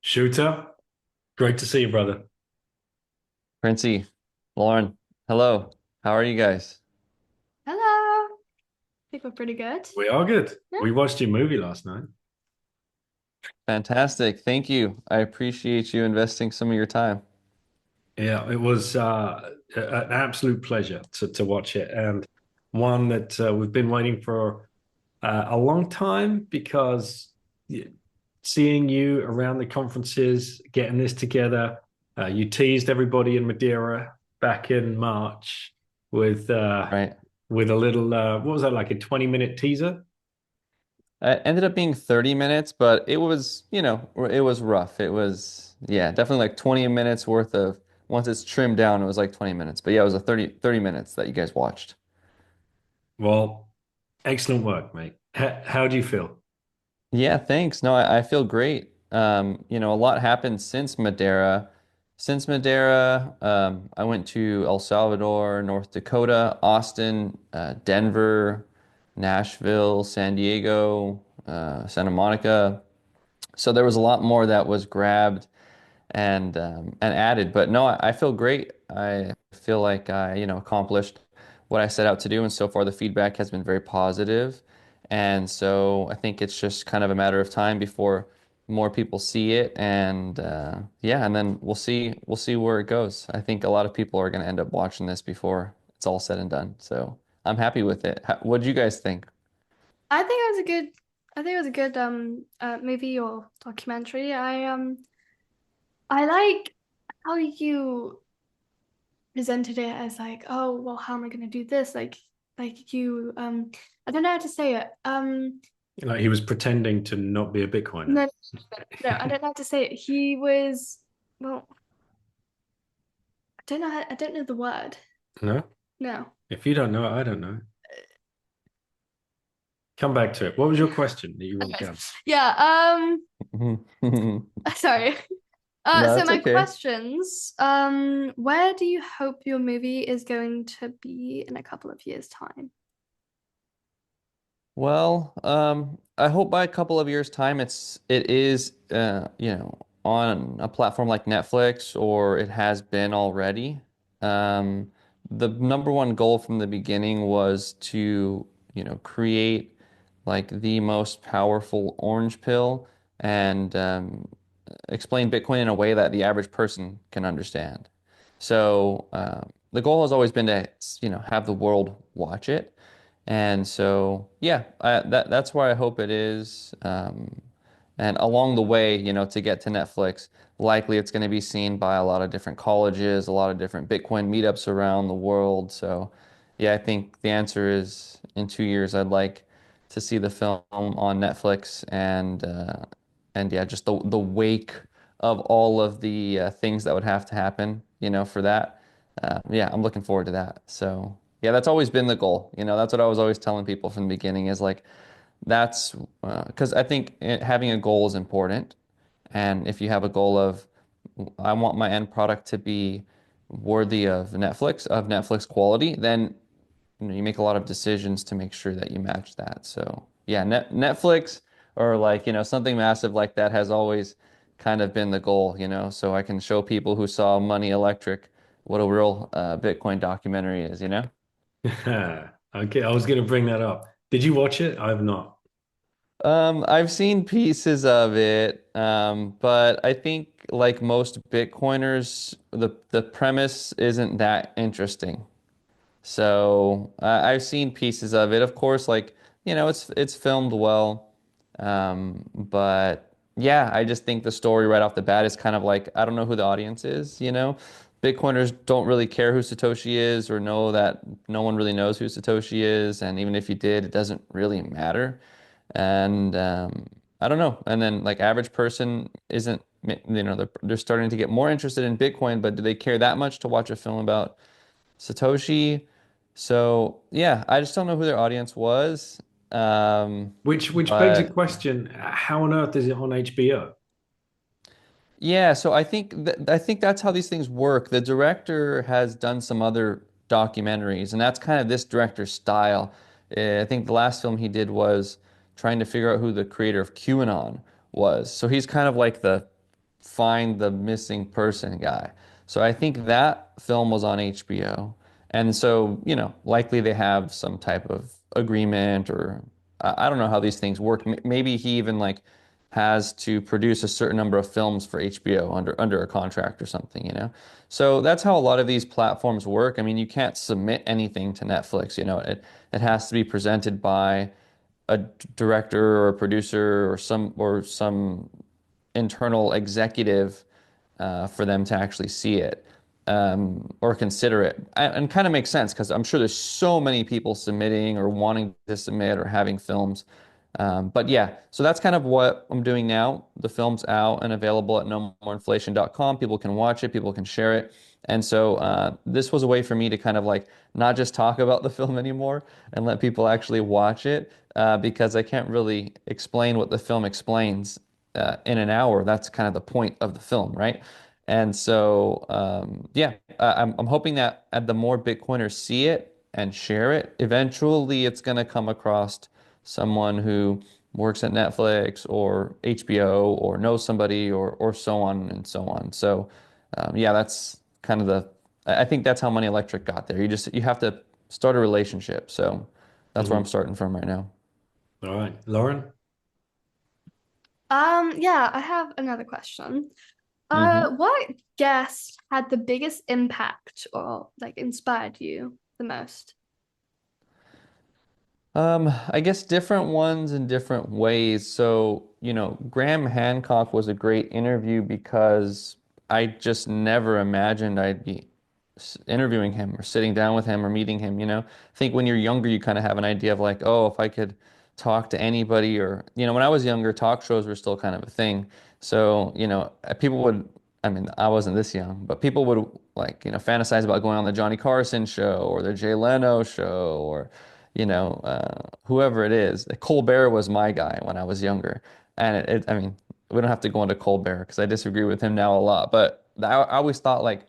Shooter, great to see you, brother. Princey, Lauren, hello. How are you guys? Hello. I think we're pretty good. We are good. Yeah. We watched your movie last night. Fantastic. Thank you. I appreciate you investing some of your time. Yeah, it was an absolute pleasure to watch it, and one that we've been waiting for a long time because seeing you around the conferences, getting this together, you teased everybody in Madeira back in March with uh, Right. with a little what was that, like a 20-minute teaser? It ended up being 30 minutes, but it was rough. It was, yeah, definitely like 20 minutes worth of, once it's trimmed down, it was like 20 minutes. But yeah, it was a thirty minutes that you guys watched. Well, excellent work, mate. How do you feel? Yeah, thanks. No, I feel great. A lot happened since Madeira. Since Madeira, I went to El Salvador, North Dakota, Austin, Denver, Nashville, San Diego, Santa Monica. So there was a lot more that was grabbed and added. But no, I feel great. I feel like I, accomplished what I set out to do, and so far the feedback has been very positive. And so I think it's just kind of a matter of time before more people see it, and yeah, and then we'll see where it goes. I think a lot of people are going to end up watching this before it's all said and done. So I'm happy with it. What do you guys think? I think it was a good I think it was a good movie or documentary. I like how you presented it as like, oh well, how am I gonna do this? Like you I don't know how to say it. Like he was pretending to not be a Bitcoiner. No, no, I don't know how to say it. He was well, I don't know the word. No? No. If you don't know it, I don't know. Come back to it. What was your question that you wrote Okay. down? Yeah, No, sorry. So it's my okay. questions, where do you hope your movie is going to be in a couple of years' time? Well, I hope by a couple of years' time it is on a platform like Netflix, or it has been already. Um, the number one goal from the beginning was to, create like the most powerful orange pill and explain Bitcoin in a way that the average person can understand. So the goal has always been to, have the world watch it. And so, yeah, that's where I hope it is. And along the way, to get to Netflix, likely it's going to be seen by a lot of different colleges, a lot of different Bitcoin meetups around the world. So, yeah, I think the answer is in 2 years, I'd like to see the film on Netflix and yeah, just the wake of all of the things that would have to happen, for that. Yeah, I'm looking forward to that. So. Yeah, that's always been the goal. That's what I was always telling people from the beginning is like, that's because I think having a goal is important. And if you have a goal of, I want my end product to be worthy of Netflix quality, then you make a lot of decisions to make sure that you match that. So yeah, Netflix or like, something massive like that has always kind of been the goal, so I can show people who saw Money Electric what a real Bitcoin documentary is. Okay, I was going to bring that up. Did you watch it? I have not. I've seen pieces of it, but I think like most Bitcoiners, the premise isn't that interesting. So I've seen pieces of it. Of course, like it's filmed well, but yeah, I just think the story right off the bat is kind of like I don't know who the audience is. Bitcoiners don't really care who Satoshi is or know that no one really knows who Satoshi is, and even if you did, it doesn't really matter. And I don't know. And then like average person isn't, they're starting to get more interested in Bitcoin, but do they care that much to watch a film about Satoshi? So yeah, I just don't know who their audience was. Which begs a But question. How on earth is it on HBO? yeah, so I think that's how these things work. The director has done some other documentaries, and that's kind of this director's style. I think the last film he did was trying to figure out who the creator of QAnon was. So he's kind of like find the missing person guy. So I think that film was on HBO. And so, likely they have some type of agreement or I don't know how these things work. Maybe he even like has to produce a certain number of films for HBO under a contract or something. So that's how a lot of these platforms work. I mean, you can't submit anything to Netflix. It has to be presented by a director or a producer or some internal executive for them to actually see it or consider it. And kind of makes sense because I'm sure there's so many people submitting or wanting to submit or having films. But yeah, so that's kind of what I'm doing now. The film's out and available at nomoreinflation.com. People can watch it, people can share it. And so this was a way for me to kind of like not just talk about the film anymore and let people actually watch it because I can't really explain what the film explains in an hour. That's kind of the point of the film, right? And so, yeah, I'm hoping that the more Bitcoiners see it and share it, eventually it's going to come across someone who works at Netflix or HBO or knows somebody or so on and so on. So, yeah, that's kind of I think that's how Money Electric got there. You have to start a relationship. So that's where I'm Mhm. starting from right now. All right, Lauren. Yeah, I have another question. hmm What guest had the biggest impact or like inspired you the most? I guess different ones in different ways. So, Graham Hancock was a great interview because I just never imagined I'd be interviewing him or sitting down with him or meeting him. I think when you're younger, you kind of have an idea of like, oh, if I could talk to anybody or, when I was younger, talk shows were still kind of a thing. So, people would, I mean, I wasn't this young, but people would like, fantasize about going on the Johnny Carson show or the Jay Leno show or whoever it is. Colbert was my guy when I was younger. And I mean, we don't have to go into Colbert because I disagree with him now a lot. But I always thought like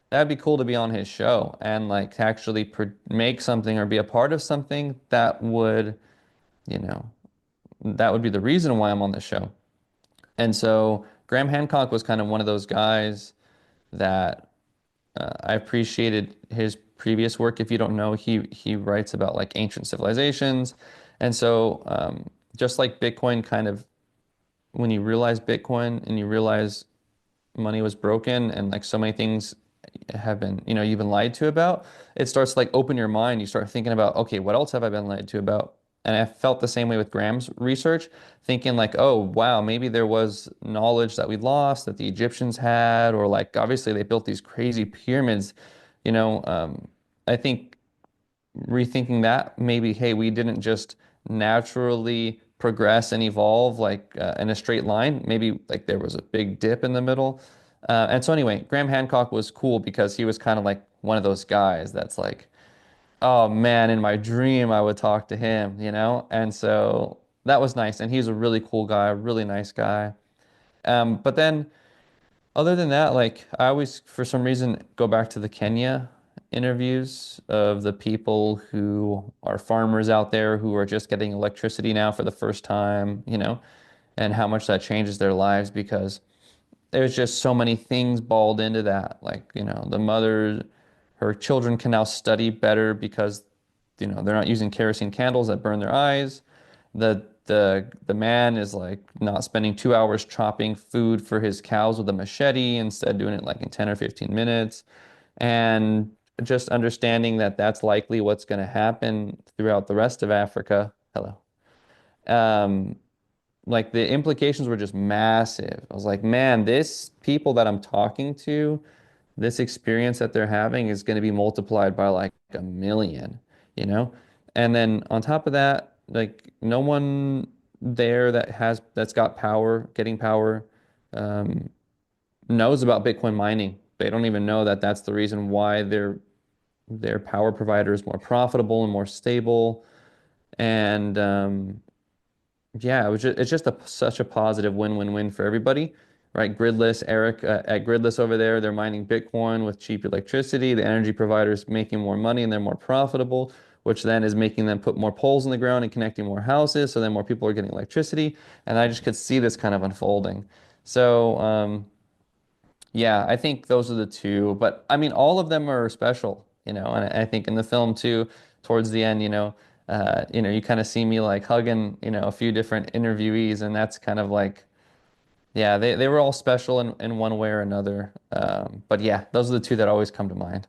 that'd be cool to be on his show and like to actually make something or be a part of something you know, that would be the reason why I'm on the show. And so Graham Hancock was kind of one of those guys that I appreciated his previous work. If you don't know, he writes about like ancient civilizations, and so just like Bitcoin, kind of when you realize Bitcoin and you realize money was broken and like so many things have been, you've been lied to about, it starts to like open your mind. You start thinking about, okay, what else have I been lied to about? And I felt the same way with Graham's research, thinking like, oh, wow, maybe there was knowledge that we lost that the Egyptians had, or like obviously they built these crazy pyramids. I think rethinking that maybe, hey, we didn't just naturally progress and evolve like in a straight line. Maybe like there was a big dip in the middle. And so anyway, Graham Hancock was cool because he was kind of like one of those guys that's like, oh man, in my dream I would talk to him. And so that was nice. And he's a really cool guy, a really nice guy. But then other than that, like I always, for some reason, go back to the Kenya interviews of the people who are farmers out there who are just getting electricity now for the first time, and how much that changes their lives because there's just so many things balled into that. Like, the mother, her children can now study better because, they're not using kerosene candles that burn their eyes. The man is like not spending 2 hours chopping food for his cows with a machete, instead doing it like in 10 or 15 minutes. And just understanding that that's likely what's going to happen throughout the rest of Africa. Hello. Um, like the implications were just massive. I was like, man, this people that I'm talking to, this experience that they're having is going to be multiplied by like a million, you know? And then on top of that, like no one there that's got power, getting power, um, knows about Bitcoin mining. They don't even know that that's the reason why their power provider is more profitable and more stable. And yeah, it's just such a positive win-win-win for everybody, right? Gridless, Eric at Gridless over there, they're mining Bitcoin with cheap electricity. The energy provider is making more money and they're more profitable, which then is making them put more poles in the ground and connecting more houses. So then more people are getting electricity. And I just could see this kind of unfolding. So, yeah, I think those are the two. But I mean, all of them are special, and I think in the film too, towards the end, you kind of see me like hugging, a few different interviewees, and that's kind of like, yeah, they were all special in one way or another. But yeah, those are the two that always come to mind.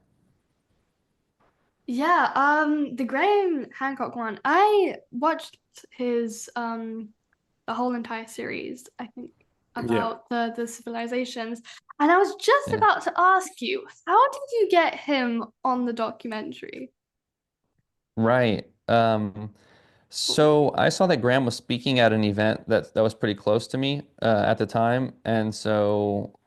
Yeah, the Graham Hancock one. I watched his the whole entire series, I think, Yeah. about the civilizations. And I was just Yeah. about to ask you, how did you get him on the documentary? Right. So I saw that Graham was speaking at an event that was pretty close to me at the time, and so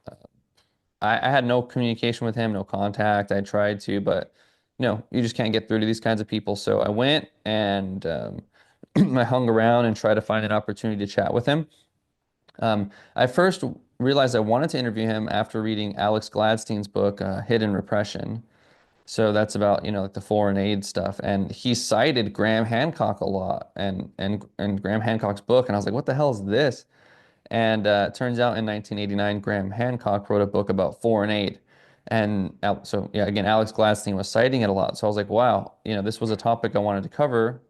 I had no communication with him, no contact. I tried to, but you just can't get through to these kinds of people. So I went and I hung around and tried to find an opportunity to chat with him. I first realized I wanted to interview him after reading Alex Gladstein's book, Hidden Repression. So that's about, like the foreign aid stuff. And he cited Graham Hancock a lot and Graham Hancock's book. And I was like, what the hell is this? And it turns out in 1989, Graham Hancock wrote a book about foreign aid. And so, yeah, again, Alex Gladstein was citing it a lot. So I was like, wow, this was a topic I wanted to cover.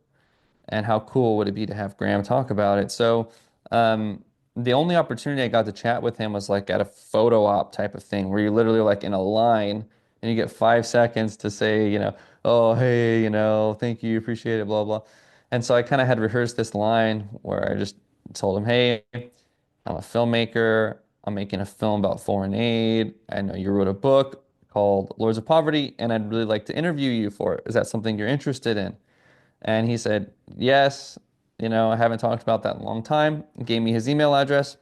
And how cool would it be to have Graham talk about it? So, um, the only opportunity I got to chat with him was like at a photo op type of thing where you're literally like in a line and you get 5 seconds to say, oh, hey, thank you, appreciate it, blah, blah. And so I kind of had rehearsed this line where I just told him, hey, I'm a filmmaker. I'm making a film about foreign aid. I know you wrote a book called Lords of Poverty, and I'd really like to interview you for it. Is that something you're interested in? And he said, yes. I haven't talked about that in a long time. Gave me his email address,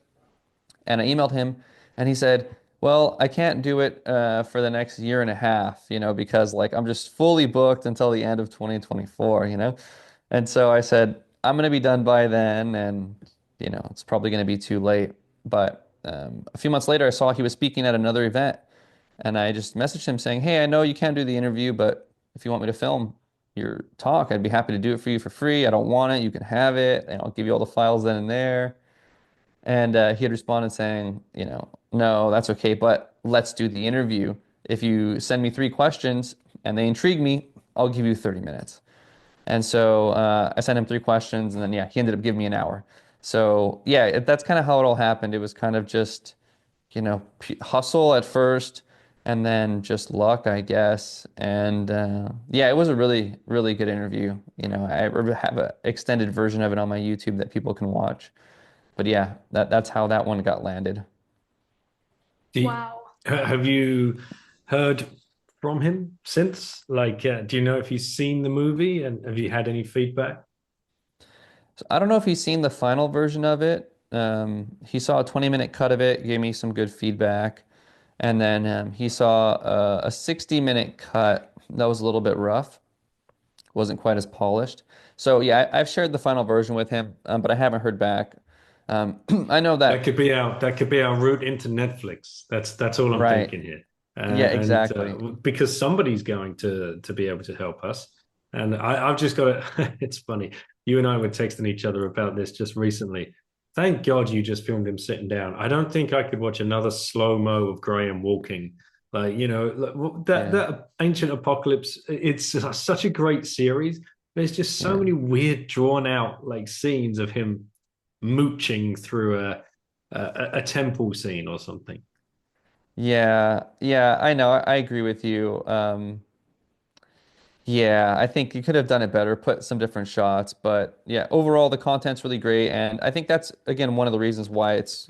and I emailed him, and he said, well, I can't do it for the next year and a half, because like I'm just fully booked until the end of 2024. And so I said, I'm going to be done by then, and it's probably going to be too late. But a few months later, I saw he was speaking at another event, and I just messaged him saying, hey, I know you can't do the interview, but if you want me to film your talk, I'd be happy to do it for you for free. I don't want it. You can have it, and I'll give you all the files then and there. And he had responded saying, no, that's okay, but let's do the interview. If you send me 3 questions and they intrigue me, I'll give you 30 minutes. And so I sent him 3 questions, and then yeah, he ended up giving me an hour. So yeah, that's kind of how it all happened. It was kind of just, hustle at first, and then just luck, I guess. And yeah, it was a really, really good interview. I have an extended version of it on my YouTube that people can watch. But yeah, that's how that one got landed. Wow. Have you heard from him since? Like, do you know if he's seen the movie and have you had any feedback? So I don't know if he's seen the final version of it. He saw a 20-minute cut of it, gave me some good feedback. And then he saw a 60-minute cut that was a little bit rough, wasn't quite as polished. So yeah, I've shared the final version with him, but I haven't heard back. I know That that, could be our route into Netflix. That's all I'm right. thinking here. Yeah, And exactly. because somebody's going to be able to help us. And I've just got to, it's funny. You and I were texting each other about this just recently. Thank God you just filmed him sitting down. I don't think I could watch another slow-mo of Graham walking. Like, that Yeah, that Ancient Apocalypse, it's such a great series. There's just so yeah. many weird drawn out like scenes of him mooching through a temple scene or something. Yeah, yeah, I know. I agree with you. Yeah, I think you could have done it better, put some different shots, but yeah, overall the content's really great, and I think that's again one of the reasons why it's,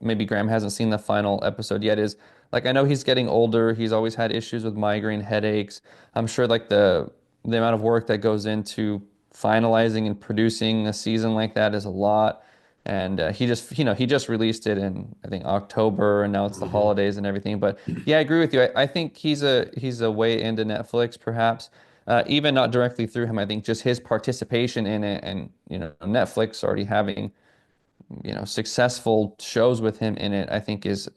maybe Graham hasn't seen the final episode yet is like I know he's getting older, he's always had issues with migraine headaches. I'm sure like the amount of work that goes into finalizing and producing a season like that is a lot. And he just released it in I think October, and now it's the Mhm. holidays and everything. But yeah, I agree with you. I think he's a way into Netflix, perhaps. Even not directly through him, I think just his participation in it, and Netflix already having successful shows with him in it, I think is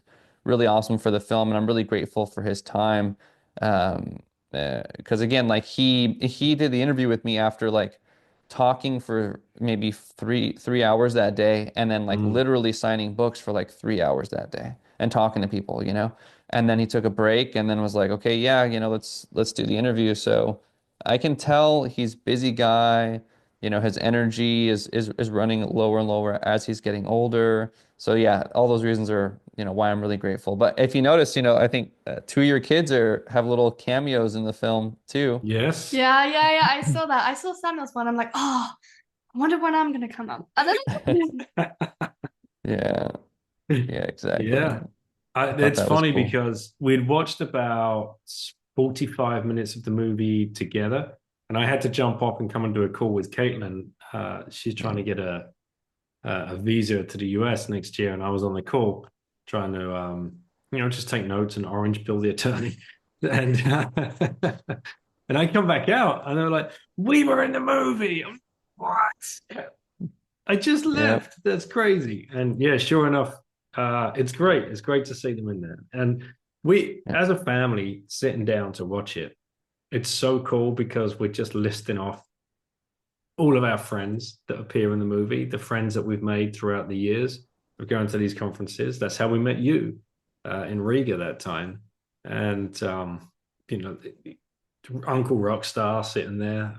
really awesome for the film, and I'm really grateful for his time. Um, because again, like he did the interview with me after like talking for maybe three hours that day, and then like Mm. literally signing books for like 3 hours that day and talking to people, you know. And then he took a break and then was like, okay, yeah, you know, let's do the interview. So I can tell he's busy guy. You know, his energy is running lower and lower as he's getting older. So yeah, all those reasons are, you know, why I'm really grateful. But if you notice, you know, I think two of your kids are have little cameos in the film too. Yes. Yeah, yeah, yeah. I saw that. I saw Samuel's one. I'm like, oh, I wonder when I'm gonna come up. And then Yeah, yeah, exactly. Yeah. I thought It's that was funny cool. because we'd watched about 45 minutes of the movie together, and I had to jump off and come and do a call with Caitlin. She's trying Yeah, to get a visa to the US next year, and I was on the call trying to just take notes and orange pill the attorney. And and I come back out and they're like, "We were in the movie." I'm, what? I just yeah, left. That's crazy. And yeah, sure enough, it's great. It's great to see them in there. And we, yeah. as a family, sitting down to watch it, it's so cool because we're just listing off all of our friends that appear in the movie, the friends that we've made throughout the years of going to these conferences. That's how we met you in Riga that time. And, you know, Uncle Rockstar sitting there,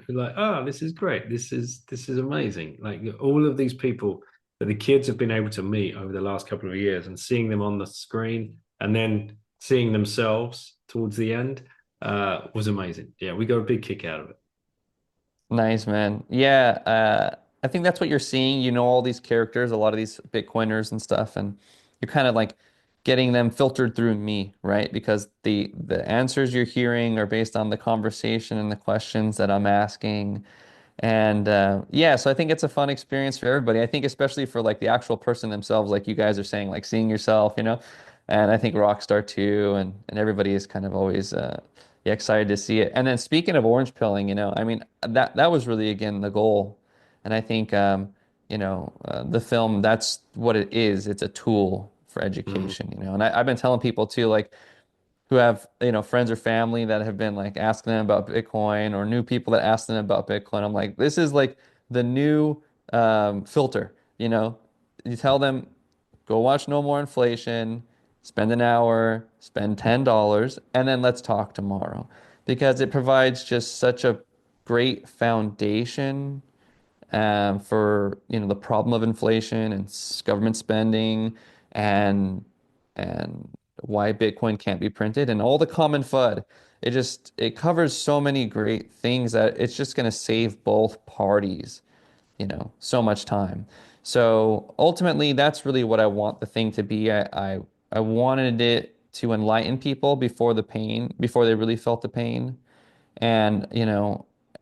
like, oh, this is great. This is amazing. Like all of these people that the kids have been able to meet over the last couple of years and seeing them on the screen and then seeing themselves towards the end was amazing. Yeah, we got a big kick out of it. Nice, man. Yeah, I think that's what you're seeing. You know, all these characters, a lot of these Bitcoiners and stuff, and you're kind of like getting them filtered through me, right? Because the answers you're hearing are based on the conversation and the questions that I'm asking. And yeah, so I think it's a fun experience for everybody. I think especially for like the actual person themselves, like you guys are saying, like seeing yourself, you know. And I think Rockstar too, and everybody is kind of always yeah, excited to see it. And then speaking of orange pilling, you know, I mean that was really again the goal. And I think the film that's what it is. It's a tool for Mm. education, you know. And I've been telling people too, like who have, you know, friends or family that have been like asking them about Bitcoin or new people that ask them about Bitcoin. I'm like, this is like the new filter, you know. You tell them, go watch No More Inflation, spend an hour, spend $10, and then let's talk tomorrow. Because it provides just such a great foundation for the problem of inflation and government spending and and why Bitcoin can't be printed and all the common FUD. It covers so many great things that it's just going to save both parties, so much time. So ultimately, that's really what I want the thing to be. I wanted it to enlighten people before they really felt the pain and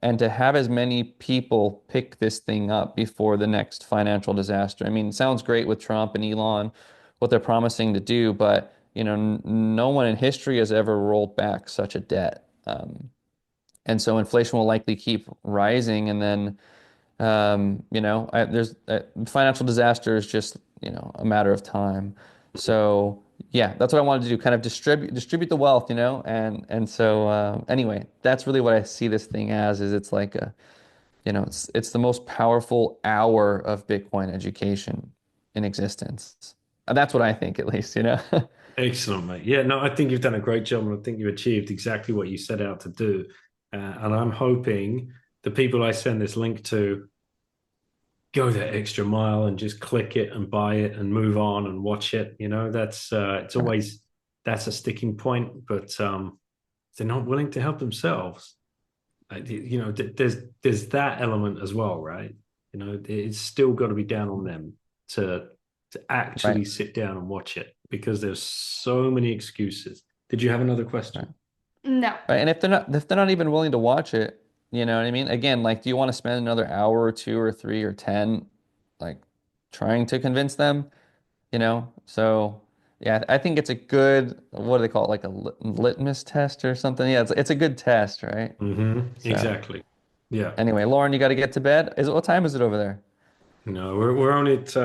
and to have as many people pick this thing up before the next financial disaster. I mean, it sounds great with Trump and Elon, what they're promising to do, but no one in history has ever rolled back such a debt. And so inflation will likely keep rising, and then there's financial disaster is just a matter of time. So yeah, that's what I wanted to do, kind of distribute the wealth, and so anyway, that's really what I see this thing as. Is it's like it's the most powerful hour of Bitcoin education in existence. That's what I think, at least, Excellent, mate. Yeah, no, I think you've done a great job, and I think you achieved exactly what you set out to do. And I'm hoping the people I send this link to go that extra mile and just click it and buy it and move on and watch it. That's it's always that's a sticking point, but they're not willing to help themselves. There's that element as well, right? It's still got to be down on them to Right, actually sit down and watch it because there's so many excuses. Did you have another right. question? no. Right. And if they're not even willing to watch it, you know what I mean? Again, like, do you want to spend another hour or two or three or 10, like trying to convince them, So yeah, I think it's a good, what do they call it? Like a litmus test or something. Yeah, it's a good test, right? So Exactly. Yeah. anyway, Lauren, you got to get to bed. What time is it over there? No, we're only at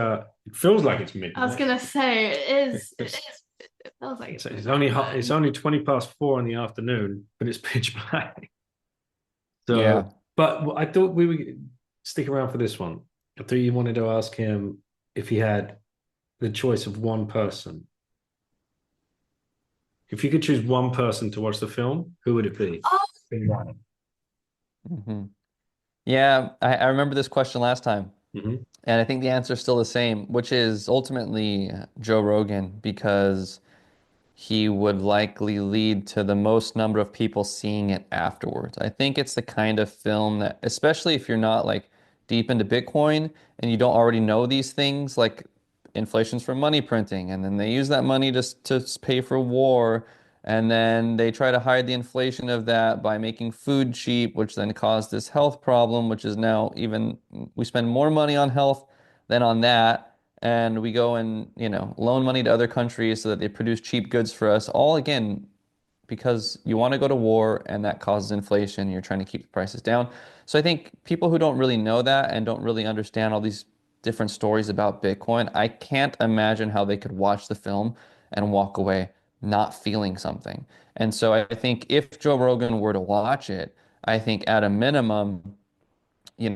it feels like it's I was midnight. gonna say it is. It It's is. It feels like it's, it's it's midnight, only but it's only 20 past 4 in the afternoon, but it's pitch black. Yeah. So But I thought we would stick around for this one. I thought you wanted to ask him if he had the choice of one person. If you could choose one person to watch the film, who would it be? Oh, Hmm. Yeah, I remember this question last time, Hmm. and I think the answer is still the same, which is ultimately Joe Rogan, because he would likely lead to the most number of people seeing it afterwards. I think it's the kind of film that, especially if you're not like deep into Bitcoin and you don't already know these things, like inflation's from money printing, and then they use that money to pay for war, and then they try to hide the inflation of that by making food cheap, which then caused this health problem, which is now even we spend more money on health than on that, and we go and loan money to other countries so that they produce cheap goods for us, all again because you want to go to war and that causes inflation. You're trying to keep the prices down. So I think people who don't really know that and don't really understand all these different stories about Bitcoin, I can't imagine how they could watch the film and walk away not feeling something. And so I think if Joe Rogan were to watch it, I think at a minimum, he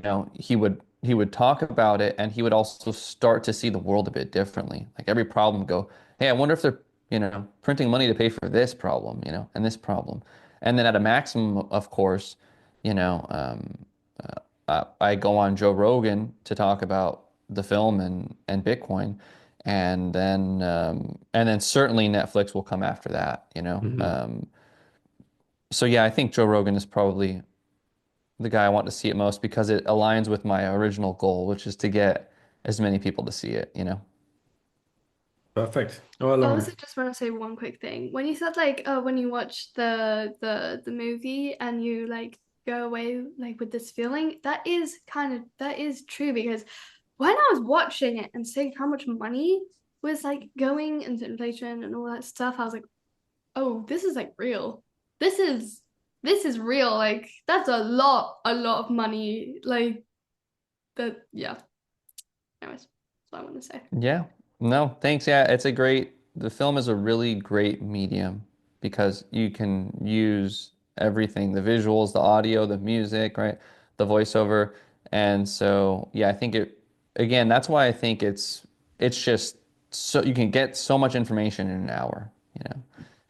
would talk about it, and he would also start to see the world a bit differently. Like every problem go, hey, I wonder if they're, printing money to pay for this problem, and this problem. And then at a maximum, of course, you know, I go on Joe Rogan to talk about the film and Bitcoin, and then certainly Netflix will come after that. Hmm. So yeah, I think Joe Rogan is probably the guy I want to see it most because it aligns with my original goal, which is to get as many people to see it. Perfect. Oh, I I love also it. just want to say one quick thing. When you said like, when you watch the movie and you like go away like with this feeling, that is true because when I was watching it and seeing how much money was like going into inflation and all that stuff, I was like, oh, this is like real. This is this is real. Like that's a lot of money. Like that, yeah. Anyways, that's what I want to say. Yeah. No, thanks. Yeah, the film is a really great medium because you can use everything, the visuals, the audio, the music, right? The voiceover. And so, yeah, I think again, that's why I think it's just so you can get so much information in an hour.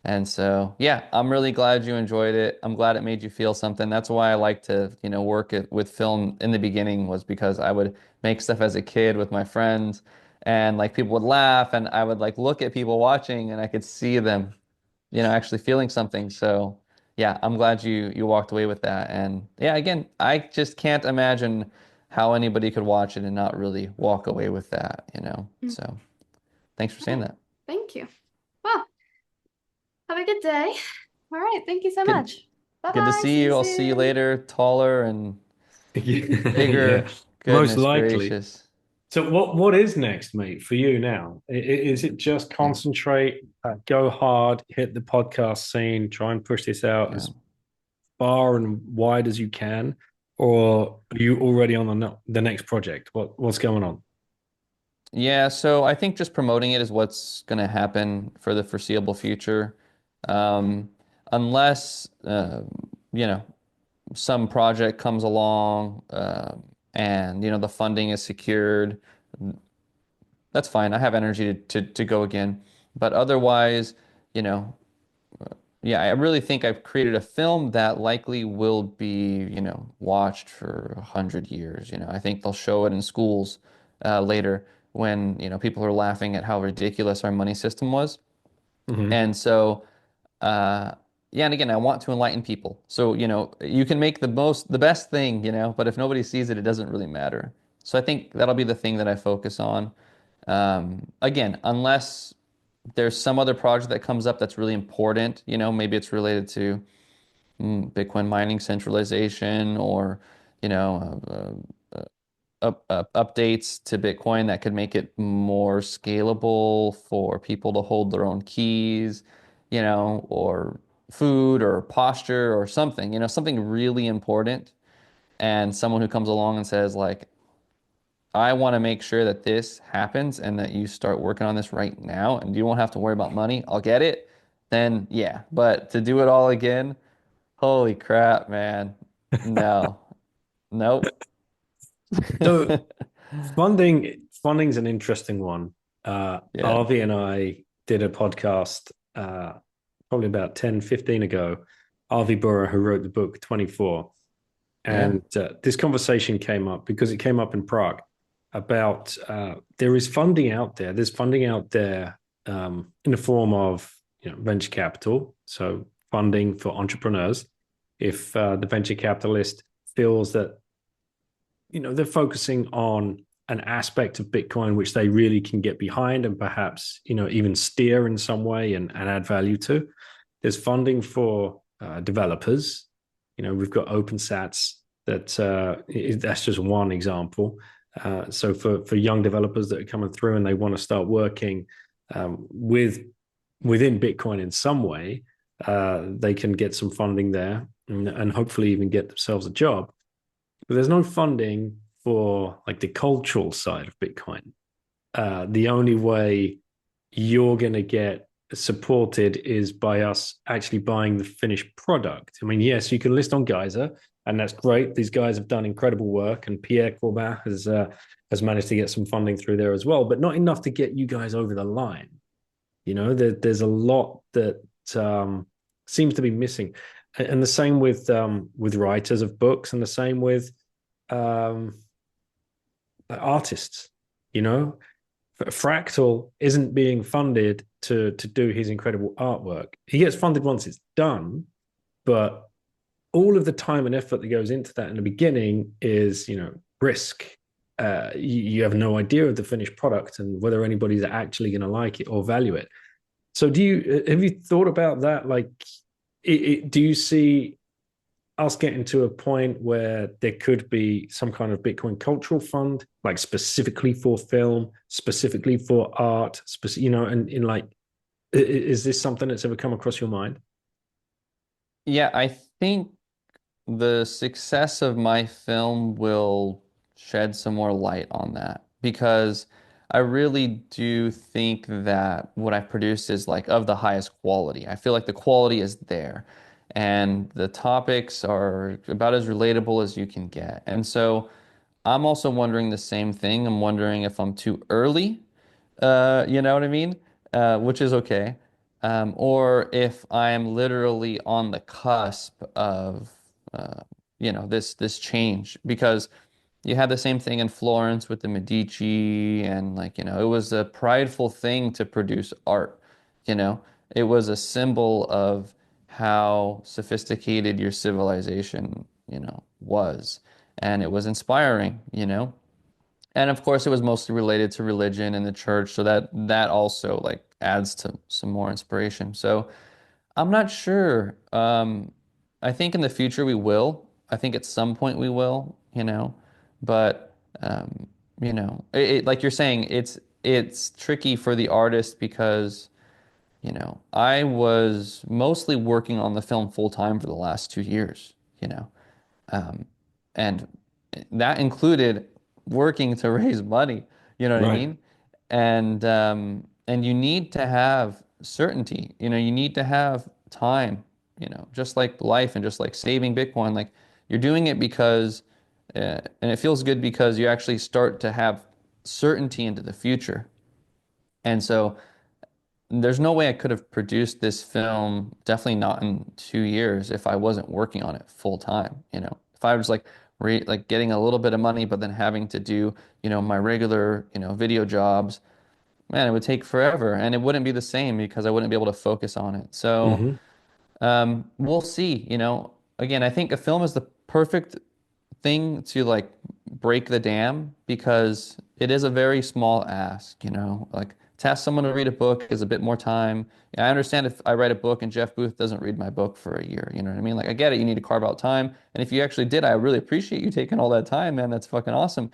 And so, yeah, I'm really glad you enjoyed it. I'm glad it made you feel something. That's why I like to work with film in the beginning was because I would make stuff as a kid with my friends and like people would laugh and I would like look at people watching and I could see them actually feeling something. So, yeah, I'm glad you walked away with that. And yeah, again, I just can't imagine how anybody could watch it and not really walk away with that. Mm. So, thanks for All saying right. that. Thank you. Well, have a good day. All right. Thank you so Good much. Bye good to bye. see See you you. I'll see you soon. later, taller and Yeah, bigger. most Goodness likely. gracious. So what is next, mate, for you now? Is it just Yeah. concentrate, go hard, hit the podcast scene, try and push this out Yeah. as far and wide as you can, or are you already on the next project? What's going on? Yeah, so I think just promoting it is what's going to happen for the foreseeable future. Um, unless you know, some project comes along and the funding is secured, that's fine. I have energy to go again. But otherwise, you know, yeah, I really think I've created a film that likely will be watched for 100 years. I think they'll show it in schools later when people are laughing at how ridiculous our money system was. Hmm. And so, uh, yeah, and again, I want to enlighten people. So you can make the best thing but if nobody sees it, it doesn't really matter. So I think that'll be the thing that I focus on. Again, unless there's some other project that comes up that's really important maybe it's related to Bitcoin mining centralization or, you know, updates to Bitcoin that could make it more scalable for people to hold their own keys or food or posture or something really important. And someone who comes along and says, like, I want to make sure that this happens and that you start working on this right now and you won't have to worry about money. I'll get it. Then, yeah. But to do it all again, holy crap, man. No. Nope. So funding's an interesting one. Yeah. Arvi and I did a podcast probably about 10, 15 ago. Arvi Bora, who wrote the book 24. Yeah. And this conversation came up because it came up in Prague about there is funding out there. There's funding out there in the form of venture capital, so funding for entrepreneurs. If the venture capitalist feels that they're focusing on an aspect of Bitcoin which they really can get behind and perhaps even steer in some way and add value to. There's funding for developers. We've got OpenSats that's just one example. So for young developers that are coming through and they want to start working within Bitcoin in some way, they can get some funding there and hopefully even get themselves a job. But there's no funding for like the cultural side of Bitcoin. The only way you're going to get supported is by us actually buying the finished product. I mean, yes, you can list on Geyser, and that's great. These guys have done incredible work, and Pierre Corbin has managed to get some funding through there as well, but not enough to get you guys over the line. There's a lot that seems to be missing, and the same with writers of books, and the same with um, artists. You know, Fractal isn't being funded to do his incredible artwork. He gets funded once it's done, but all of the time and effort that goes into that in the beginning is, risk. You have no idea of the finished product and whether anybody's actually going to like it or value it. So, have you thought about that? Like, do you see us getting to a point where there could be some kind of Bitcoin cultural fund, like specifically for film, specifically for art, and in like, is this something that's ever come across your mind? Yeah, I think the success of my film will shed some more light on that because I really do think that what I've produced is like of the highest quality. I feel like the quality is there and the topics are about as relatable as you can get. And so I'm also wondering the same thing. I'm wondering if I'm too early, you know what I mean? Which is okay. Or if I am literally on the cusp of, uh, this change because you had the same thing in Florence with the Medici and like, it was a prideful thing to produce art, you know. It was a symbol of how sophisticated your civilization, was. And it was inspiring, and of course, it was mostly related to religion and the church, so that also like adds to some more inspiration. So I'm not sure. I think in the future we will. I think at some point we will, but like you're saying, it's tricky for the artist because, I was mostly working on the film full time for the last 2 years, um, and that included working to raise money, you know what I Right. mean? And you need to have certainty, you need to have time, just like life and just like saving Bitcoin, like you're doing it because, and it feels good because you actually start to have certainty into the future. And so there's no way I could have produced this film, definitely not in 2 years, if I wasn't working on it full time. If I was like getting a little bit of money, but then having to do, my regular, video jobs, man, it would take forever, and it wouldn't be the same because I wouldn't be able to focus on it. So Mm-hmm. we'll see. Again, I think a film is the perfect thing to like break the dam because it is a very small ask, like to ask someone to read a book is a bit more time. I understand if I write a book and Jeff Booth doesn't read my book for a year, you know what I mean? Like I get it, you need to carve out time. And if you actually did, I really appreciate you taking all that time, man. That's fucking awesome.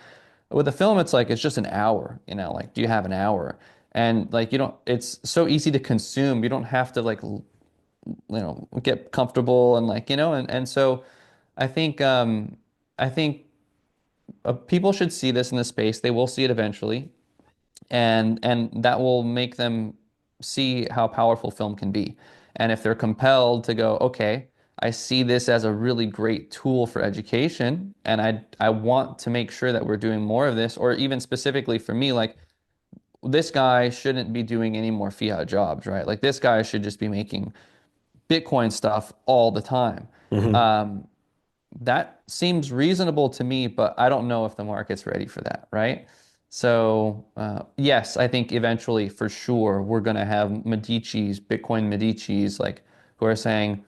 With a film, it's like it's just an hour, like do you have an hour? And like you don't, it's so easy to consume. You don't have to like get comfortable and like, and so I think people should see this in the space. They will see it eventually, and that will make them see how powerful film can be. And if they're compelled to go, okay, I see this as a really great tool for education, and I want to make sure that we're doing more of this, or even specifically for me, like this guy shouldn't be doing any more fiat jobs, right? Like this guy should just be making Bitcoin stuff all the time. Hmm. Um, that seems reasonable to me, but I don't know if the market's ready for that, right? So, yes, I think eventually, for sure, we're going to have Medicis, Bitcoin Medicis, like who are saying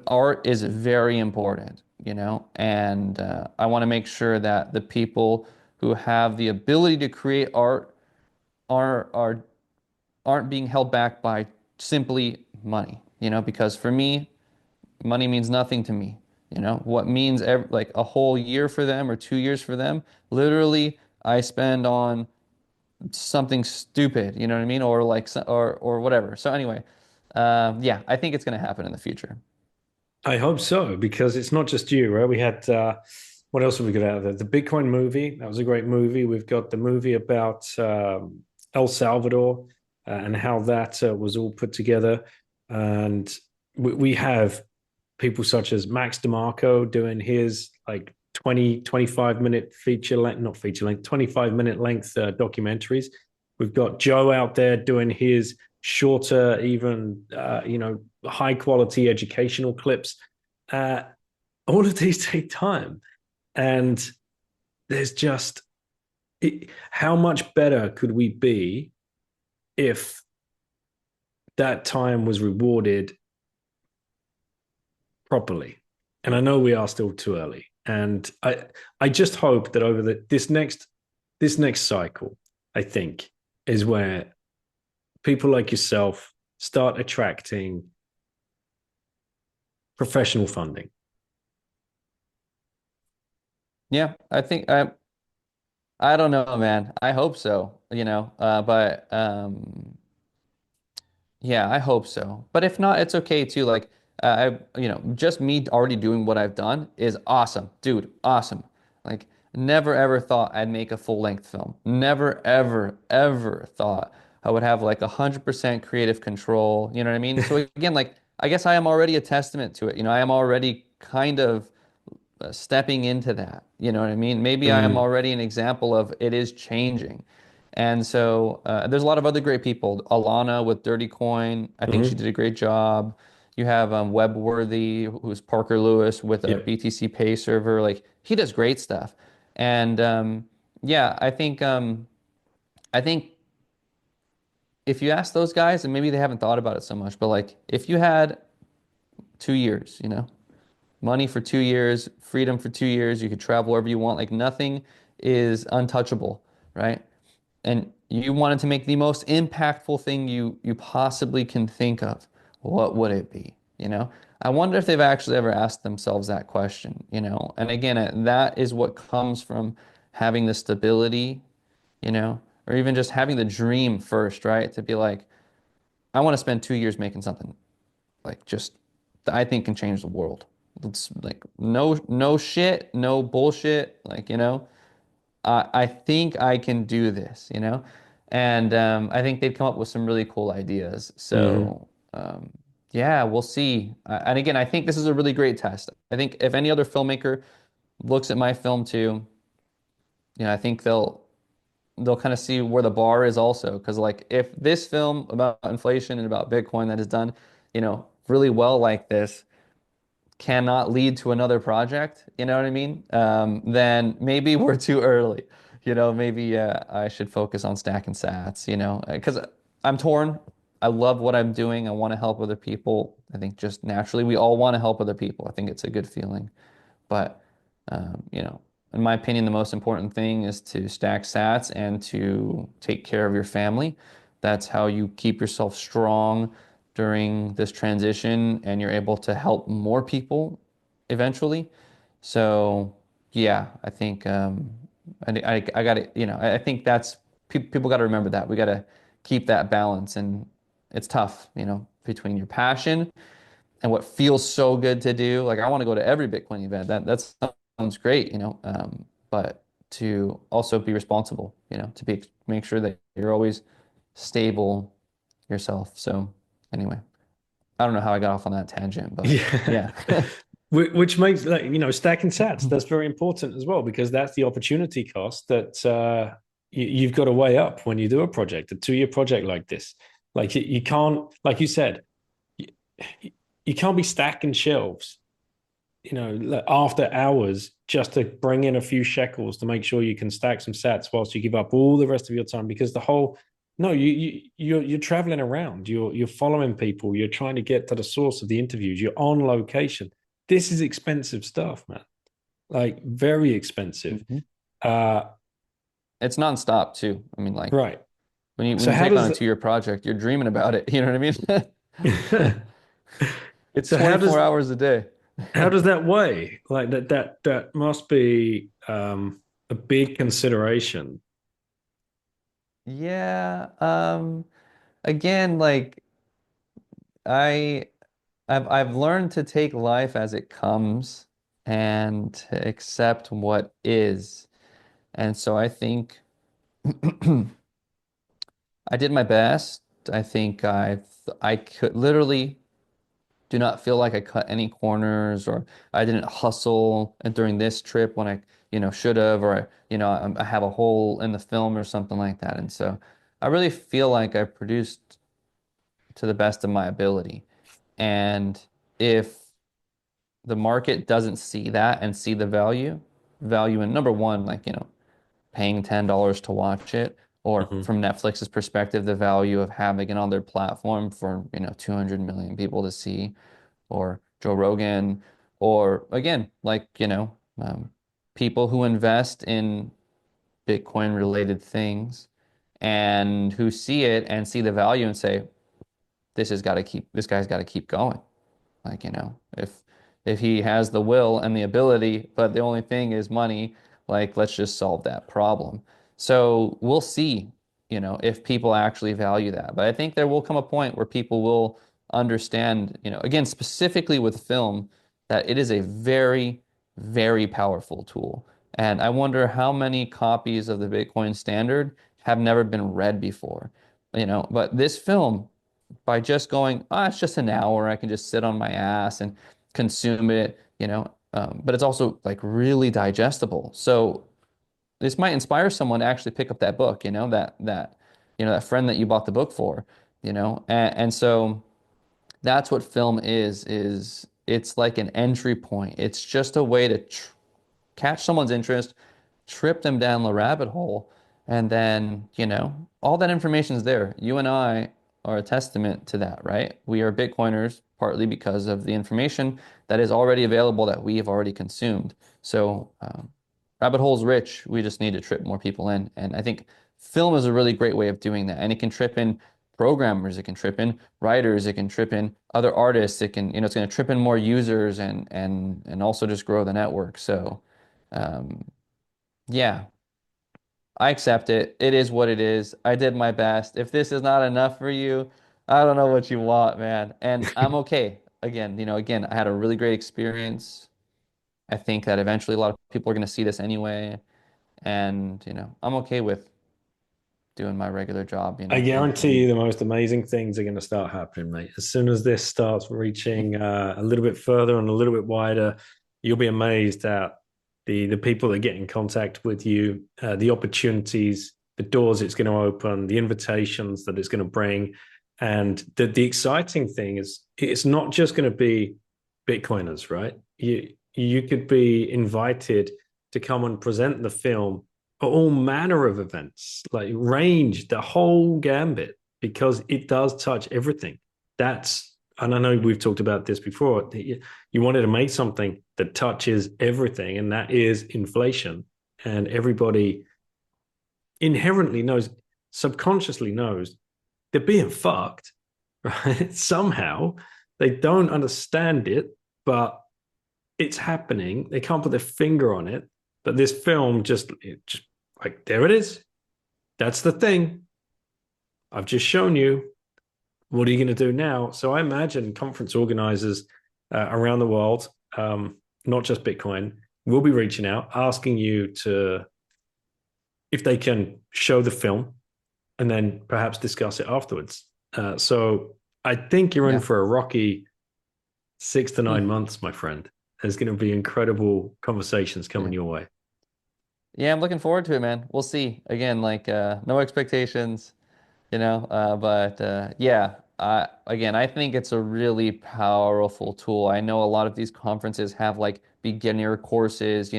art is very important, and I want to make sure that the people who have the ability to create art are are aren't being held back by simply money, because for me, money means nothing to me. What means like a whole year for them or 2 years for them, literally I spend on something stupid, you know what I mean? Or like, or whatever. So anyway, yeah, I think it's going to happen in the future. I hope so, because it's not just you, right? We had what else have we got out of there? The Bitcoin movie, that was a great movie. We've got the movie about El Salvador and how that was all put together. And we have people such as Max DeMarco doing his like 25 minute feature length, not feature length, 25-minute length documentaries. We've got Joe out there doing his shorter, even high quality educational clips. Uh, all of these take time, and there's just how much better could we be if that time was rewarded properly? And I know we are still too early, and I just hope that over this next cycle, I think, is where people like yourself start attracting professional funding. Yeah, I don't know, man. I hope so, but yeah, I hope so. But if not, it's okay too. Like, just me already doing what I've done is awesome, dude. Awesome. Like, never ever thought I'd make a full length film. Never ever ever thought I would have like 100% creative control. You know what I mean? So again, like, I guess I am already a testament to it. I am already kind of stepping into that. You know what I mean? Maybe I am Mm, already an example of it is changing. And so there's a lot of other great people. Alana with Dirty Coin, I think she mm-hmm. did a great job. You have Webworthy, who's Parker Lewis with a Yep. BTC Pay server. Like he does great stuff. And yeah, I think if you ask those guys, and maybe they haven't thought about it so much, but like if you had 2 years, money for 2 years, freedom for 2 years. You could travel wherever you want. Like nothing is untouchable, right? And you wanted to make the most impactful thing you possibly can think of. What would it be? I wonder if they've actually ever asked themselves that question. And again, that is what comes from having the stability, or even just having the dream first, right? To be like, I want to spend 2 years making something like just that I think can change the world. It's like no shit, no bullshit. Like, I think I can do this. And I think they'd come up with some really cool ideas. Mm-hmm. So yeah, we'll see. And again, I think this is a really great test. I think if any other filmmaker looks at my film too, I think they'll kind of see where the bar is also. Because like if this film about inflation and about Bitcoin that is done, really well like this cannot lead to another project, you know what I mean? Then maybe we're too early. Maybe I should focus on stacking sats, because I'm torn. I love what I'm doing. I want to help other people. I think just naturally we all want to help other people. I think it's a good feeling. But, in my opinion, the most important thing is to stack sats and to take care of your family. That's how you keep yourself strong during this transition and you're able to help more people eventually. So, yeah, I think I got to, I think that's people got to remember that. We got to keep that balance and it's tough, between your passion and what feels so good to do. Like I want to go to every Bitcoin event. That sounds great, but to also be responsible, to make sure that you're always stable yourself. So anyway, I don't know how I got off on that tangent, but Yeah. yeah. Which makes, like, stacking sats, that's very important as well, because that's the opportunity cost that you've got to weigh up when you do a project, a 2-year project like this. Like you can't, like you said, you, you can't be stacking shelves, like after hours just to bring in a few shekels to make sure you can stack some sats whilst you give up all the rest of your time, because the whole no, you're traveling around, you're following people, you're trying to get to the source of the interviews, you're on location. This is expensive stuff, man. Like very expensive. Mhm. Uh, It's nonstop too. I mean, like right. when So you how take on does a 2-year project, you're dreaming about it. You know what I mean? It's so how 24 does hours a day. how does that weigh? Like that must be a big consideration. Yeah. Again, like I I've learned to take life as it comes and to accept what is. And so I think I did my best. I think I could literally do not feel like I cut any corners or I didn't hustle and during this trip when I, should have, or, I have a hole in the film or something like that. And so I really feel like I produced to the best of my ability. And if the market doesn't see that and see the value in number one, like, paying $10 to watch it, or Mhm. from Netflix's perspective, the value of having it on their platform for, 200 million people to see, or Joe Rogan, or again, like, people who invest in Bitcoin related things and who see it and see the value and say, this guy's got to keep going. Like, if he has the will and the ability, but the only thing is money, like let's just solve that problem. So we'll see, if people actually value that. But I think there will come a point where people will understand, again, specifically with film, that it is a very, very powerful tool. And I wonder how many copies of the Bitcoin standard have never been read before. But this film, by just going, it's just an hour. I can just sit on my ass and consume it, but it's also like really digestible. So this might inspire someone to actually pick up that book, that friend that you bought the book for, and so that's what film is it's like an entry point. It's just a way to tr catch someone's interest, trip them down the rabbit hole, and then, all that information is there. You and I are a testament to that, right? We are Bitcoiners partly because of the information that is already available that we have already consumed. So, rabbit hole's rich. We just need to trip more people in. And I think film is a really great way of doing that. And it can trip in programmers, it can trip in writers, it can trip in other artists, it can, it's going to trip in more users and also just grow the network. So, um, yeah, I accept it. It is what it is. I did my best. If this is not enough for you, I don't know what you want, man. And I'm okay. Again, I had a really great experience. I think that eventually a lot of people are going to see this anyway. And, I'm okay with doing my regular job, I guarantee you and the most amazing things are going to start happening, mate. As soon as this starts reaching a little bit further and a little bit wider, you'll be amazed at the people that get in contact with you, the opportunities, the doors it's going to open, the invitations that it's going to bring. And the exciting thing is it's not just going to be Bitcoiners, right? You could be invited to come and present the film all manner of events, like range the whole gambit, because it does touch everything. And I know we've talked about this before. You wanted to make something that touches everything, and that is inflation. And everybody inherently knows, subconsciously knows they're being fucked, right? Somehow they don't understand it, but it's happening. They can't put their finger on it. But this film just like, there it is. That's the thing. I've just shown you. What are you going to do now? So I imagine conference organizers around the world, not just Bitcoin, will be reaching out, asking you to, if they can show the film and then perhaps discuss it afterwards. So I think you're in Yeah. for a rocky 6 to 9 Hmm. months, my friend. There's going to be incredible conversations coming Yeah. your way. Yeah, I'm looking forward to it, man. We'll see. Again, like no expectations. But yeah, again, I think it's a really powerful tool. I know a lot of these conferences have like beginner courses,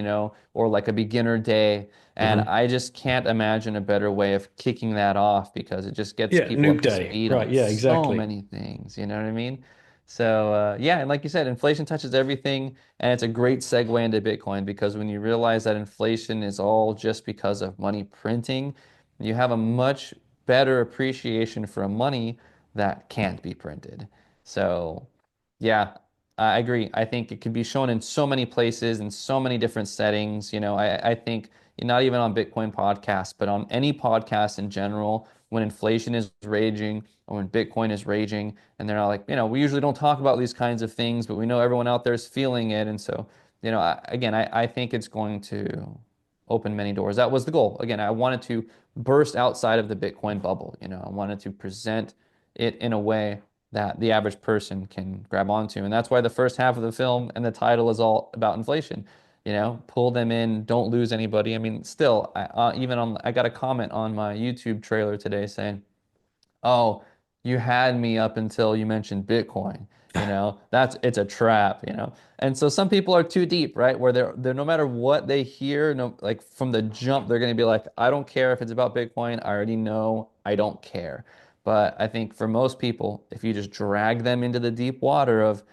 or like a beginner day, and Hmm. I just can't imagine a better way of kicking that off because it just gets Yeah, people up noob to day. speed Right. on Yeah, so exactly. many things, you know what I mean? So yeah, and like you said, inflation touches everything, and it's a great segue into Bitcoin because when you realize that inflation is all just because of money printing, you have a much better appreciation for a money that can't be printed. So, yeah, I agree. I think it could be shown in so many places in so many different settings. I think not even on Bitcoin podcasts, but on any podcast in general, when inflation is raging or when Bitcoin is raging, and they're not like, we usually don't talk about these kinds of things, but we know everyone out there is feeling it. And so, I think it's going to open many doors. That was the goal. Again, I wanted to burst outside of the Bitcoin bubble. I wanted to present it in a way that the average person can grab onto. And that's why the first half of the film and the title is all about inflation. Pull them in, don't lose anybody. I mean, still, I got a comment on my YouTube trailer today saying, oh, you had me up until you mentioned Bitcoin. It's a trap. And so some people are too deep, right? Where they're no matter what they hear, no, like from the jump, they're going to be like, I don't care if it's about Bitcoin. I already know. I don't care. But I think for most people, if you just drag them into the deep water of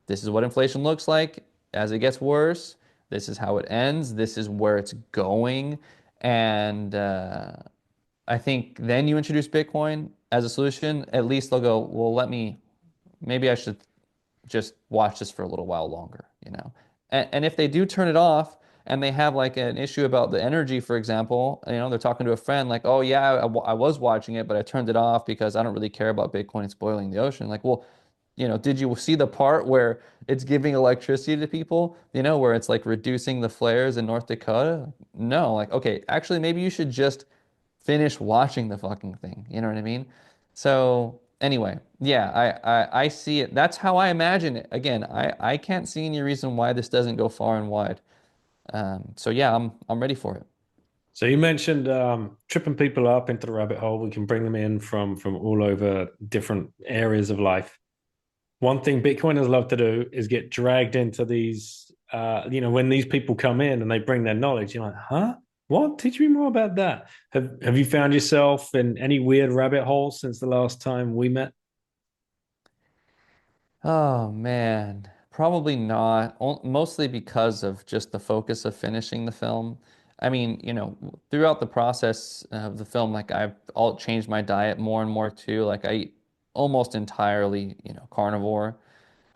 this is what inflation looks like as it gets worse, this is how it ends, this is where it's going, and I think then you introduce Bitcoin as a solution, at least they'll go, well, maybe I should just watch this for a little while longer. And if they do turn it off and they have like an issue about the energy, for example, they're talking to a friend like, oh yeah, I was watching it, but I turned it off because I don't really care about Bitcoin spoiling the ocean. Like, well, did you see the part where it's giving electricity to people, where it's like reducing the flares in North Dakota? No, like, okay, actually, maybe you should just finish watching the fucking thing. You know what I mean? So anyway, yeah, I see it. That's how I imagine it. Again, I can't see any reason why this doesn't go far and wide. So yeah, I'm ready for it. So you mentioned tripping people up into the rabbit hole. We can bring them in from all over different areas of life. One thing Bitcoiners love to do is get dragged into these. When these people come in and they bring their knowledge, you're like, huh? What? Teach me more about that. Have you found yourself in any weird rabbit holes since the last time we met? Oh man, probably not. Mostly because of just the focus of finishing the film. I mean, throughout the process of the film, like I've all changed my diet more and more too. Like I eat almost entirely, carnivore.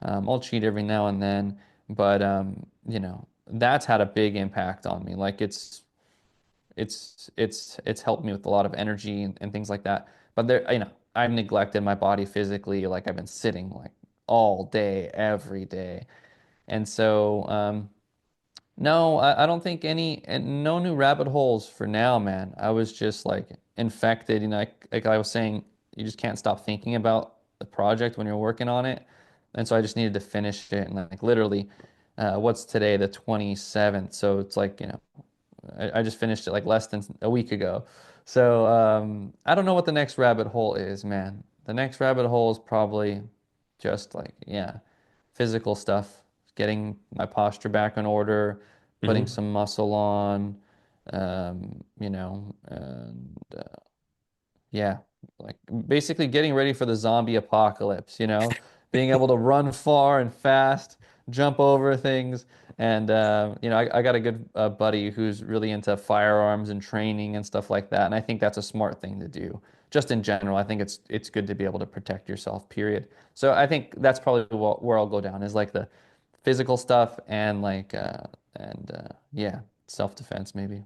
I'll cheat every now and then, but that's had a big impact on me. Like it's helped me with a lot of energy and things like that. But I've neglected my body physically. Like I've been sitting like all day, every day. And so, no, I don't think and no new rabbit holes for now, man. I was just like infected, like I was saying, you just can't stop thinking about the project when you're working on it. And so I just needed to finish it. And like literally, what's today, the 27th? So it's like, I just finished it like less than a week ago. So I don't know what the next rabbit hole is, man. The next rabbit hole is probably just like, yeah, physical stuff, getting my posture back in order, putting Mhm. some muscle on, and yeah, like basically getting ready for the zombie apocalypse, being able to run far and fast, jump over things. And, I got a good buddy who's really into firearms and training and stuff like that. And I think that's a smart thing to do. Just in general, I think it's good to be able to protect yourself, period. So I think that's probably where I'll go down is like the physical stuff and yeah, self-defense maybe.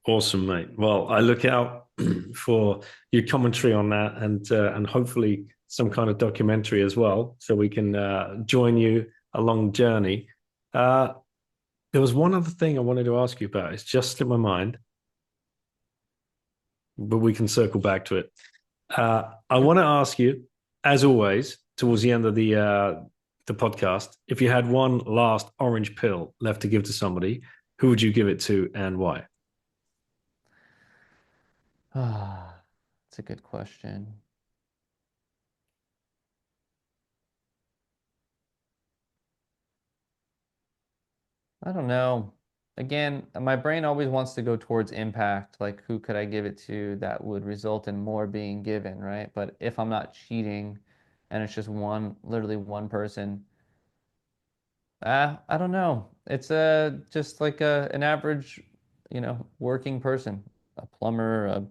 Awesome, mate. Well, I look out for your commentary on that, and hopefully some kind of documentary as well, so we can join you along the journey. Uh, there was one other thing I wanted to ask you about. It's just in my mind, but we can circle back to it. I want to ask you. as always, towards the end of the podcast, if you had one last orange pill left to give to somebody, who would you give it to and why? Ah, that's a good question. I don't know. Again, my brain always wants to go towards impact. Like, who could I give it to that would result in more being given, right? But if I'm not cheating and it's just one, literally one person, I don't know. It's just like an average, working person, a plumber, a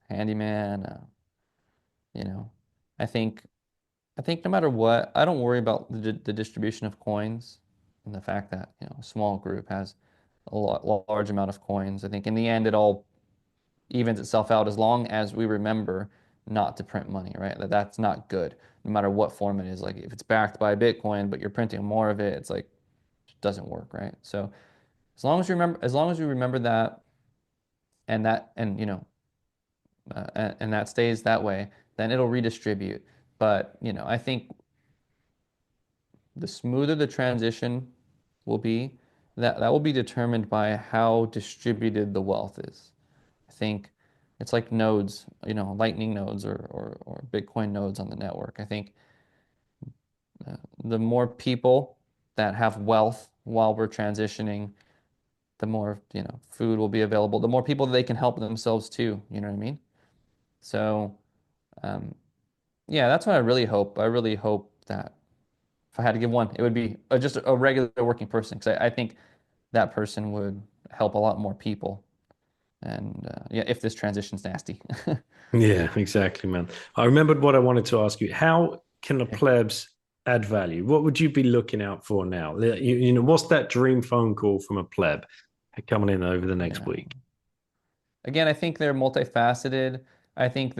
handyman, you know. I think I think no matter what, I don't worry about the distribution of coins and the fact that, a small group has large amount of coins. I think in the end, it all evens itself out as long as we remember not to print money, right? That's not good, no matter what form it is. Like if it's backed by Bitcoin, but you're printing more of it, it's like it doesn't work, right? So as long as you remember that and and that stays that way, then it'll redistribute. But, I think the smoother the transition will be, that will be determined by how distributed the wealth is. I think it's like nodes, Lightning nodes or Bitcoin nodes on the network. I think the more people that have wealth while we're transitioning, the more, food will be available, the more people they can help themselves too. You know what I mean? So, um, yeah, that's what I really hope. I really hope that if I had to give one, it would be just a regular working person because I think that person would help a lot more people. And yeah, if this transition's nasty. Yeah, exactly, man. I remembered what I wanted to ask you. How can the Okay. plebs add value? What would you be looking out for now? What's that dream phone call from a pleb coming in over the next Yeah. week? Again, I think they're multifaceted. I think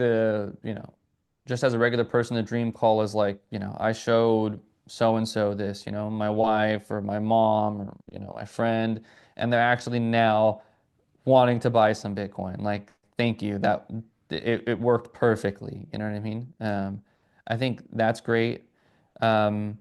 just as a regular person, the dream call is like, I showed so and so this, my wife or my mom or, my friend, and they're actually now wanting to buy some Bitcoin. Like, thank you. It worked perfectly. You know what I mean? I think that's great. Um,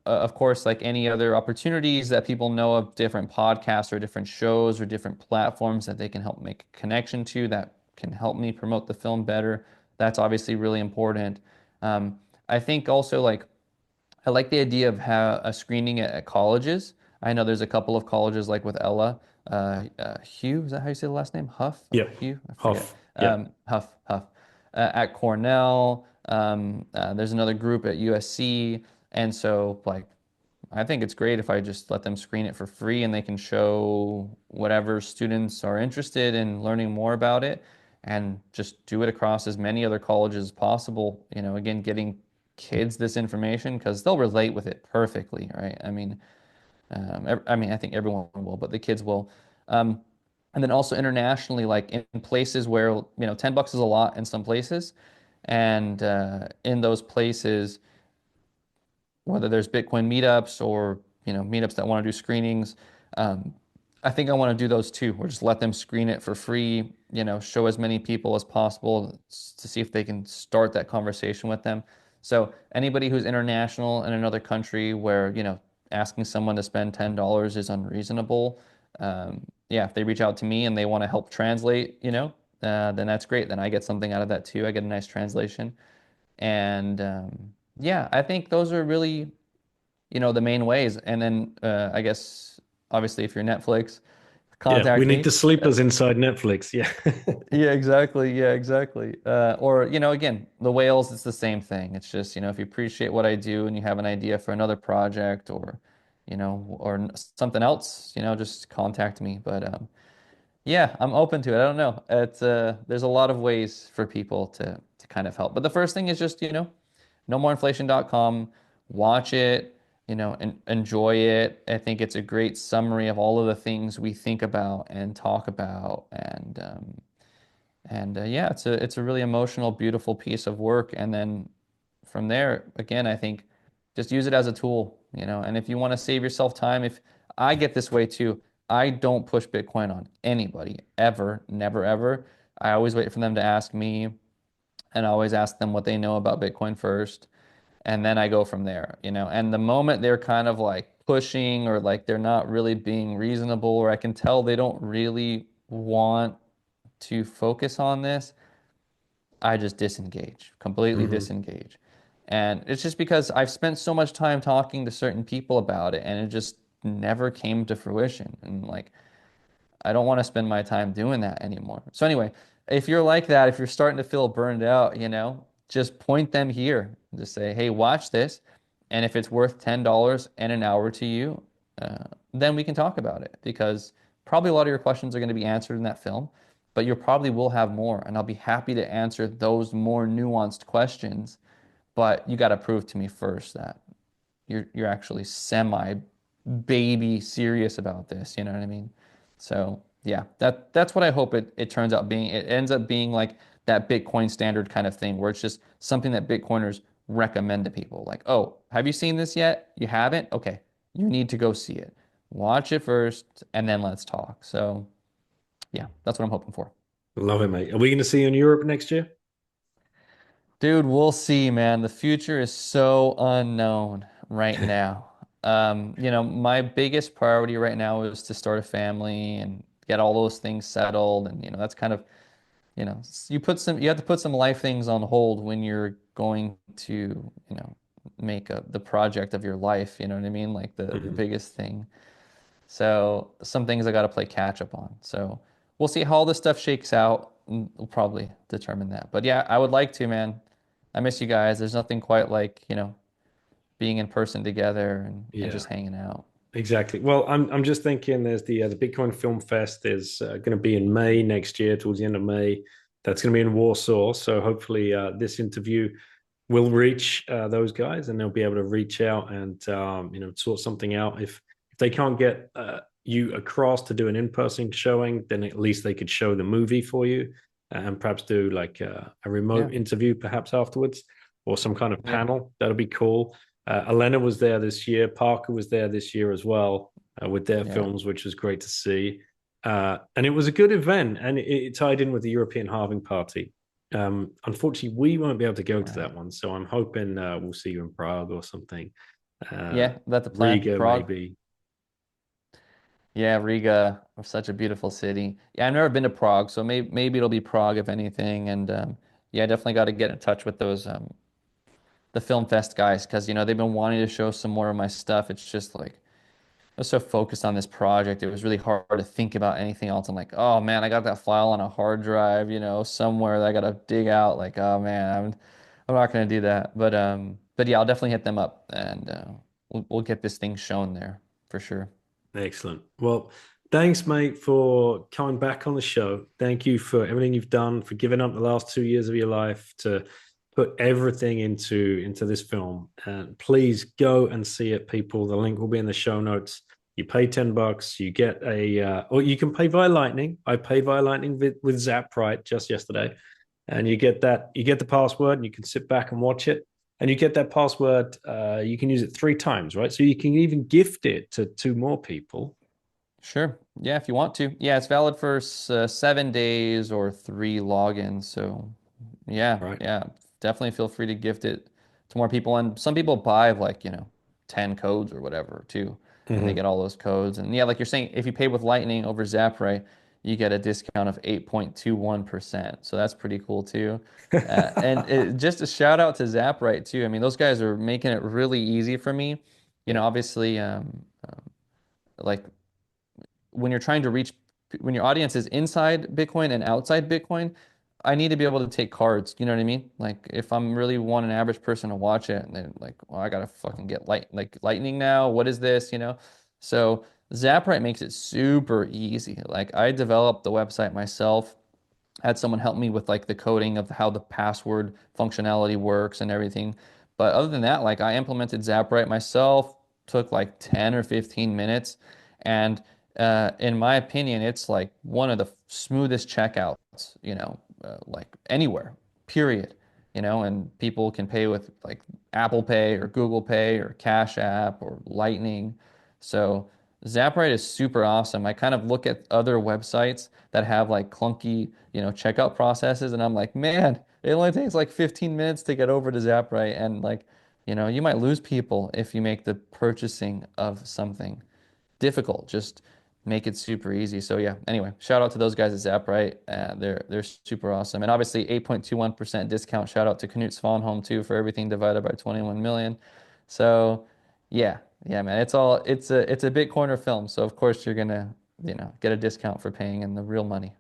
of course, like any other opportunities that people know of, different podcasts or different shows or different platforms that they can help make a connection to that can help me promote the film better. That's obviously really important. I think also like I like the idea of a screening at colleges. I know there's a couple of colleges like with Ella, Hugh, is that how you say the last name? Huff or Yep. Hugh? I forget. Hoff. Yep. Huff. At Cornell, there's another group at USC. And so, like, I think it's great if I just let them screen it for free and they can show whatever students are interested in learning more about it and just do it across as many other colleges as possible. Again, getting kids this information because they'll relate with it perfectly, right? I think everyone will, but the kids will. Um, and then also internationally, like in places where, $10 is a lot in some places. And in those places, whether there's Bitcoin meetups or meetups that want to do screenings. Um, I think I want to do those too, or just let them screen it for free. Show as many people as possible to see if they can start that conversation with them. So anybody who's international in another country where asking someone to spend $10 is unreasonable. Yeah, if they reach out to me and they want to help translate, then that's great. Then I get something out of that too. I get a nice translation. And yeah, I think those are really, the main ways. And then I guess obviously if you're Netflix, Yeah. We contact need me. the sleepers inside Netflix. Yeah. Yeah, exactly. Yeah, exactly. Or, again, the whales, it's the same thing. It's just, if you appreciate what I do and you have an idea for another project or, something else, just contact me. But yeah, I'm open to it. I don't know. There's a lot of ways for people to kind of help. But the first thing is just, nomoreinflation.com. Watch it, and enjoy it. I think it's a great summary of all of the things we think about and talk about. And yeah, it's a really emotional, beautiful piece of work. And then from there, again, I think just use it as a tool, and if you want to save yourself time, if I get this way too, I don't push Bitcoin on anybody ever, never, ever. I always wait for them to ask me. and I always ask them what they know about Bitcoin first, and then I go from there, And the moment they're kind of like pushing or like they're not really being reasonable, or I can tell they don't really want to focus on this, I just disengage, completely Hmm. disengage. And it's just because I've spent so much time talking to certain people about it and it just never came to fruition. And like, I don't want to spend my time doing that anymore. So anyway, if you're like that, if you're starting to feel burned out, just point them here. Just say, hey, watch this. And if it's worth $10 and an hour to you, then we can talk about it because probably a lot of your questions are going to be answered in that film, but you probably will have more. And I'll be happy to answer those more nuanced questions. But you got to prove to me first that you're actually semi baby serious about this, you know what I mean? So yeah, that's what I hope it turns out being. It ends up being like that Bitcoin standard kind of thing where it's just something that Bitcoiners recommend to people. Like, oh, have you seen this yet? You haven't? Okay, you need to go see it. Watch it first and then let's talk. So yeah, that's what I'm hoping for. Love it, mate. Are we going to see you in Europe next year? Dude, we'll see, man. The future is so unknown right now. My biggest priority right now is to start a family and get all those things settled. And, that's kind of, you have to put some life things on hold when you're going to, make the project of your life. You know what I mean? Like the Hmm. biggest thing. So some things I got to play catch up on. So we'll see how all this stuff shakes out. And we'll probably determine that. But yeah, I would like to, man. I miss you guys. There's nothing quite like, being in person together and Yeah. just hanging out. Exactly. Well, I'm just thinking there's the Bitcoin Film Fest is going to be in May next year, towards the end of May. That's going to be in Warsaw. So hopefully this interview will reach those guys, and they'll be able to reach out and sort something out. If they can't get you across to do an in-person showing, then at least they could show the movie for you and perhaps do like a Yeah. remote interview perhaps afterwards or some kind of Yeah. panel. That'll be cool. Elena was there this year. Parker was there this year as well with their Yeah. films, which was great to see. And it was a good event, and it tied in with the European Halving Party. Unfortunately, we won't be able to go to that Right. one, so I'm hoping we'll see you in Prague or something. Uh, Yeah, that's the plan. Riga, Prague. maybe. Yeah, Riga, such a beautiful city. Yeah, I've never been to Prague, so maybe it'll be Prague if anything. And yeah, I definitely got to get in touch with those the Film Fest guys because they've been wanting to show some more of my stuff. It's just like I was so focused on this project, it was really hard to think about anything else. I'm like, oh man, I got that file on a hard drive, somewhere that I gotta dig out. Like, oh man, I'm not gonna do that. But yeah, I'll definitely hit them up and we'll get this thing shown there for sure. Excellent. Well, thanks, mate, for coming back on the show. Thank you for everything you've done, for giving up the last 2 years of your life to put everything into this film. And please go and see it, people. The link will be in the show notes. You pay $10, you get or you can pay via Lightning. I paid via Lightning with Zaprite just yesterday, and you get that. You get the password, and you can sit back and watch it. And you get that password. You can use it 3 times, right? So you can even gift it to two more people. Sure. Yeah, if you want to. Yeah, it's valid for 7 days or 3 logins. So yeah, Right. yeah, definitely feel free to gift it to more people. And some people buy like, 10 codes or whatever too, and they Mm-hmm. get all those codes. And yeah, like you're saying, if you pay with Lightning over Zapray, you get a discount of 8.21%. So that's pretty cool too. Just a shout out to Zapray too. I mean, those guys are making it really easy for me. Yeah. Obviously, like when you're trying to reach when your audience is inside Bitcoin and outside Bitcoin, I need to be able to take cards. You know what I mean? Like if I'm really want an average person to watch it and they're like, well, I gotta fucking get lightning now. What is this? So Zaprite makes it super easy. Like I developed the website myself, had someone help me with like the coding of how the password functionality works and everything. But other than that, like I implemented Zaprite myself, took like 10 or 15 minutes. And in my opinion, it's like one of the smoothest checkouts, like anywhere, period. And people can pay with like Apple Pay or Google Pay or Cash App or Lightning. So Zaprite is super awesome. I kind of look at other websites that have like clunky, checkout processes, and I'm like, man, It only takes like 15 minutes to get over to Zaprite, and like, you might lose people if you make the purchasing of something difficult. Just make it super easy. So yeah. Anyway, shout out to those guys at Zaprite. They're super awesome, and obviously 8.21% discount. Shout out to Knut Svanholm too for everything divided by 21 million. So yeah, yeah, man. It's a Bitcoiner film, so of course you're gonna get a discount for paying in the real money.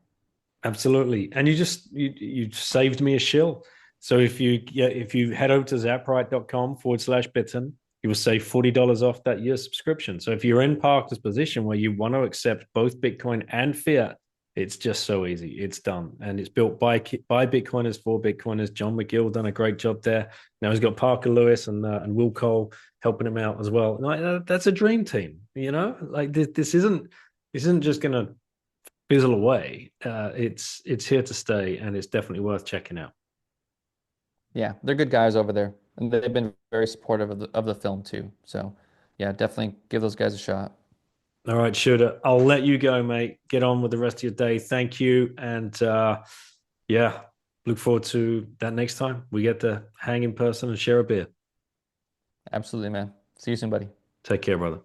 Absolutely. And you saved me a shill. So if you head over to zaprite.com/bitten, you will save $40 off that year subscription. So if you're in Parker's position where you want to accept both Bitcoin and fiat, it's just so easy. It's done. And it's built by Bitcoiners for Bitcoiners. John McGill done a great job there. Now he's got Parker Lewis and Will Cole helping him out as well. Like, that's a dream team, Like this isn't just gonna fizzle away. It's here to stay, and it's definitely worth checking out. Yeah, they're good guys over there, and they've been very supportive of the film too. So yeah, definitely give those guys a shot. All right, Shooter, I'll let you go, mate. Get on with the rest of your day. Thank you, and yeah, look forward to that next time we get to hang in person and share a beer. Absolutely, man. See you soon, buddy. Take care, brother.